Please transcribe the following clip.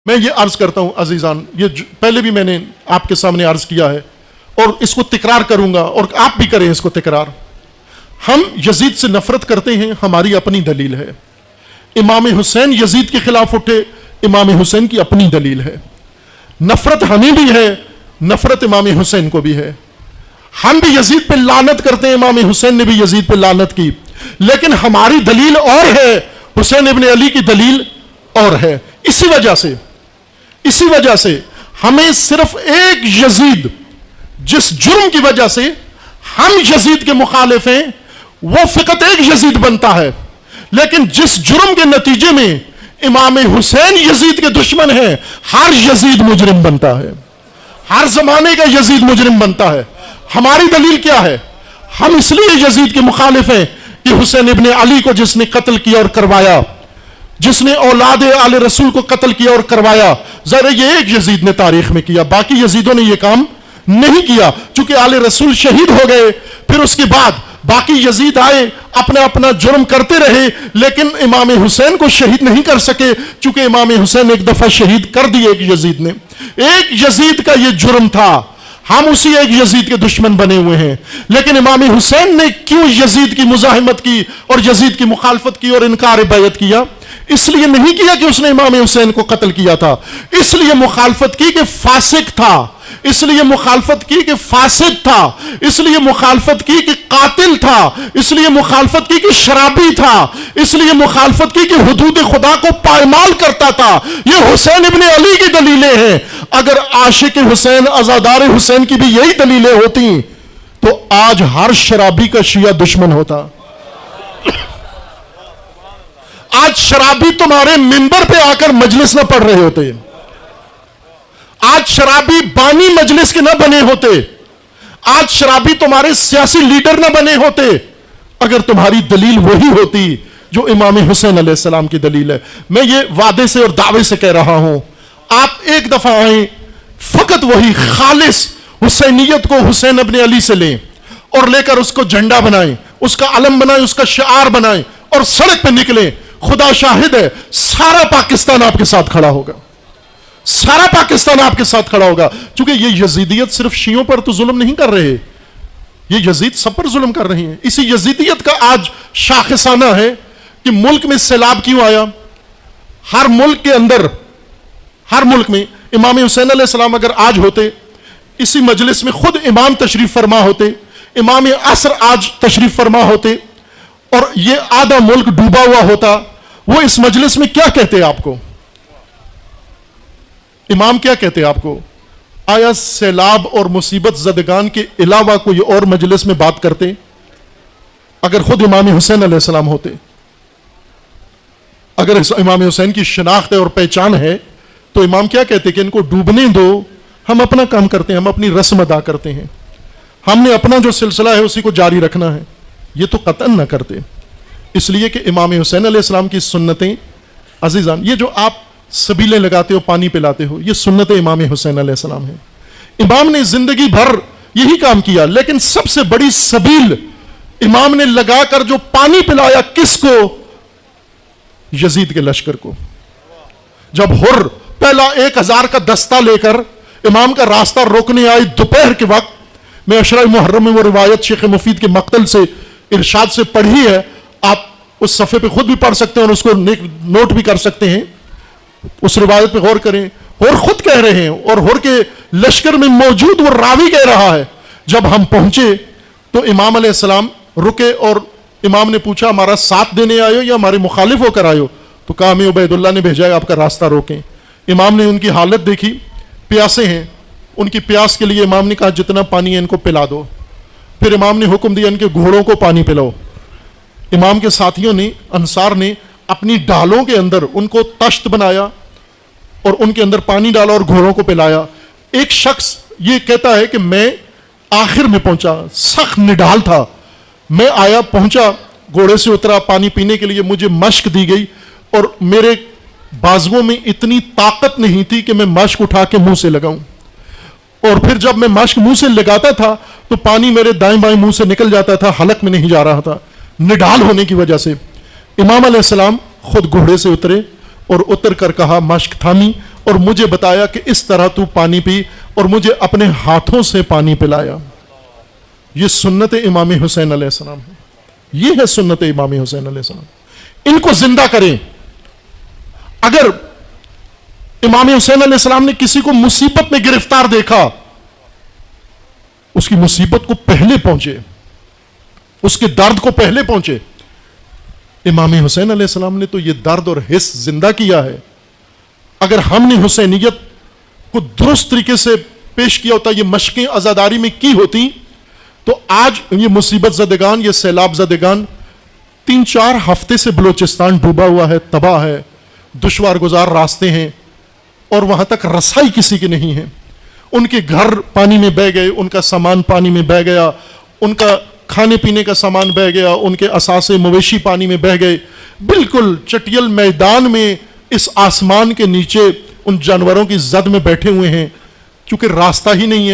میں یہ عرض کرتا ہوں عزیزان، یہ پہلے بھی میں نے آپ کے سامنے عرض کیا ہے اور اس کو تکرار کروں گا اور آپ بھی کریں اس کو تکرار۔ ہم یزید سے نفرت کرتے ہیں، ہماری اپنی دلیل ہے۔ امام حسین یزید کے خلاف اٹھے، امام حسین کی اپنی دلیل ہے۔ نفرت ہمیں بھی ہے، نفرت امام حسین کو بھی ہے۔ ہم بھی یزید پہ لعنت کرتے ہیں، امام حسین نے بھی یزید پہ لعنت کی، لیکن ہماری دلیل اور ہے، حسین ابن علی کی دلیل اور ہے۔ اسی وجہ سے ہمیں صرف ایک یزید، جس جرم کی وجہ سے ہم یزید کے مخالف ہیں، وہ فقط ایک یزید بنتا ہے، لیکن جس جرم کے نتیجے میں امام حسین یزید کے دشمن ہیں، ہر یزید مجرم بنتا ہے، ہر زمانے کا یزید مجرم بنتا ہے۔ ہماری دلیل کیا ہے؟ ہم اس لیے یزید کے مخالف ہیں کہ حسین ابن علی کو جس نے قتل کیا اور کروایا، جس نے اولاد آل رسول کو قتل کیا اور کروایا، ذرا یہ ایک یزید نے تاریخ میں کیا، باقی یزیدوں نے یہ کام نہیں کیا۔ چونکہ آل رسول شہید ہو گئے، پھر اس کے بعد باقی یزید آئے، اپنا اپنا جرم کرتے رہے، لیکن امام حسین کو شہید نہیں کر سکے، چونکہ امام حسین ایک دفعہ شہید کر دیے ایک یزید نے۔ ایک یزید کا یہ جرم تھا، ہم اسی ایک یزید کے دشمن بنے ہوئے ہیں۔ لیکن امام حسین نے کیوں یزید کی مزاحمت کی اور یزید کی مخالفت کی اور انکار بیعت کیا؟ اس لیے نہیں کیا کہ اس نے امام حسین کو قتل کیا تھا، اس لیے مخالفت کی کہ فاسق تھا، اس لیے مخالفت کی کہ فاسد تھا، اس لیے مخالفت کی کہ قاتل تھا، اس لیے مخالفت کی کہ شرابی تھا، اس لیے مخالفت کی کہ حدود خدا کو پائمال کرتا تھا۔ یہ حسین ابن علی کی دلیلیں ہیں۔ اگر عاشق حسین، عزادار حسین کی بھی یہی دلیلیں ہوتی تو آج ہر شرابی کا شیعہ دشمن ہوتا۔ آج شرابی تمہارے منبر پہ آ کر مجلس نہ پڑھ رہے ہوتے، آج شرابی بانی مجلس کے نہ بنے ہوتے، آج شرابی تمہارے سیاسی لیڈر نہ بنے ہوتے، اگر تمہاری دلیل وہی ہوتی جو امام حسین علیہ السلام کی دلیل ہے۔ میں یہ وعدے سے اور دعوے سے کہہ رہا ہوں، آپ ایک دفعہ آئیں، فقط وہی خالص حسینیت کو حسین ابن علی سے لیں اور لے کر اس کو جھنڈا بنائیں، اس کا علم بنائیں، اس کا شعار بنائیں اور سڑک پہ نکلیں۔ خدا شاہد ہے، سارا پاکستان آپ کے ساتھ کھڑا ہوگا، سارا پاکستان آپ کے ساتھ کھڑا ہوگا، کیونکہ یہ یزیدیت صرف شیعوں پر تو ظلم نہیں کر رہے، یہ یزید سب پر ظلم کر رہے ہیں۔ اسی یزیدیت کا آج شاخسانہ ہے کہ ملک میں سیلاب کیوں آیا۔ ہر ملک کے اندر، ہر ملک میں امام حسین علیہ السلام اگر آج ہوتے، اسی مجلس میں خود امام تشریف فرما ہوتے، امام عصر آج تشریف فرما ہوتے اور یہ آدھا ملک ڈوبا ہوا ہوتا، وہ اس مجلس میں کیا کہتے آپ کو؟ امام کیا کہتے آپ کو؟ آیا سیلاب اور مصیبت زدگان کے علاوہ کوئی اور مجلس میں بات کرتے؟ اگر خود امام حسین علیہ السلام ہوتے، اگر امام حسین کی شناخت ہے اور پہچان ہے تو امام کیا کہتے کہ ان کو ڈوبنے دو، ہم اپنا کام کرتے ہیں، ہم اپنی رسم ادا کرتے ہیں، ہم نے اپنا جو سلسلہ ہے اسی کو جاری رکھنا ہے۔ یہ تو قطعاً نہ کرتے، اس لیے کہ امام حسین علیہ السلام کی سنتیں، عزیزان یہ جو آپ سبیلیں لگاتے ہو، پانی پلاتے ہو، یہ سنت امام حسین علیہ السلام ہے۔ امام نے زندگی بھر یہی کام کیا، لیکن سب سے بڑی سبیل امام نے لگا کر جو پانی پلایا، کس کو؟ یزید کے لشکر کو۔ جب حر پہلا 1000 کا دستہ لے کر امام کا راستہ روکنے آئی دوپہر کے وقت، میں اشرا محرم میں وہ روایت شیخ مفید کے مقتل سے ارشاد سے پڑھی ہے، آپ اس صفحے پہ خود بھی پڑھ سکتے ہیں اور اس کو نوٹ بھی کر سکتے ہیں، اس روایت پہ غور کریں۔ اور خود کہہ رہے ہیں اور ہور کے لشکر میں موجود وہ راوی کہہ رہا ہے، جب ہم پہنچے تو امام علیہ السلام رکے اور امام نے پوچھا ہمارا ساتھ دینے آئے ہو یا ہمارے مخالف ہو کر آئے ہو؟ تو کہا ہمیں عبید اللہ نے بھیجا ہے آپ کا راستہ روکیں۔ امام نے ان کی حالت دیکھی، پیاسے ہیں، ان کی پیاس کے لیے امام نے کہا جتنا پانی ہے ان کو پلا دو۔ پھر امام نے حکم دیا ان کے گھوڑوں کو پانی پلاؤ۔ امام کے ساتھیوں نے، انصار نے اپنی ڈالوں کے اندر ان کو تشت بنایا اور ان کے اندر پانی ڈالا اور گھوڑوں کو پلایا۔ ایک شخص یہ کہتا ہے کہ میں آخر میں پہنچا، سخت نڈال تھا، میں آیا، پہنچا، گھوڑے سے اترا پانی پینے کے لیے، مجھے مشق دی گئی اور میرے بازوؤں میں اتنی طاقت نہیں تھی کہ میں مشق اٹھا کے منہ سے لگاؤں، اور پھر جب میں مشق منہ سے لگاتا تھا تو پانی میرے دائیں بائیں منہ سے نکل جاتا تھا، حلق میں نہیں جا رہا تھا، نڈال ہونے کی وجہ سے۔ امام علیہ السلام خود گھوڑے سے اترے اور اتر کر کہا، مشق تھامی اور مجھے بتایا کہ اس طرح تو پانی پی، اور مجھے اپنے ہاتھوں سے پانی پلایا۔ یہ سنت امام حسین علیہ السلام ہے، یہ ہے سنت امام حسین علیہ السلام۔ ان کو زندہ کریں۔ اگر امام حسین علیہ السلام نے کسی کو مصیبت میں گرفتار دیکھا، اس کی مصیبت کو پہلے پہنچے، اس کے درد کو پہلے پہنچے۔ امام حسین علیہ السلام نے تو یہ درد اور حس زندہ کیا ہے۔ اگر ہم نے حسینیت کو درست طریقے سے پیش کیا ہوتا، یہ مشقیں عزاداری میں کی ہوتی، تو آج یہ مصیبت زدگان، یہ سیلاب زدگان 3-4 ہفتے سے بلوچستان ڈوبا ہوا ہے، تباہ ہے، دشوار گزار راستے ہیں، اور وہاں تک رسائی کسی کی نہیں ہے۔ ان کے گھر پانی میں بہہ گئے، ان کا سامان پانی میں بہہ گیا، ان کا کھانے پینے کا سامان بہہ گیا، ان کے اثاثے مویشی پانی میں بہہ گئے۔ بالکل چٹیل میدان میں اس آسمان کے نیچے ان جانوروں کی زد میں بیٹھے ہوئے ہیں، کیونکہ راستہ ہی نہیں ہے۔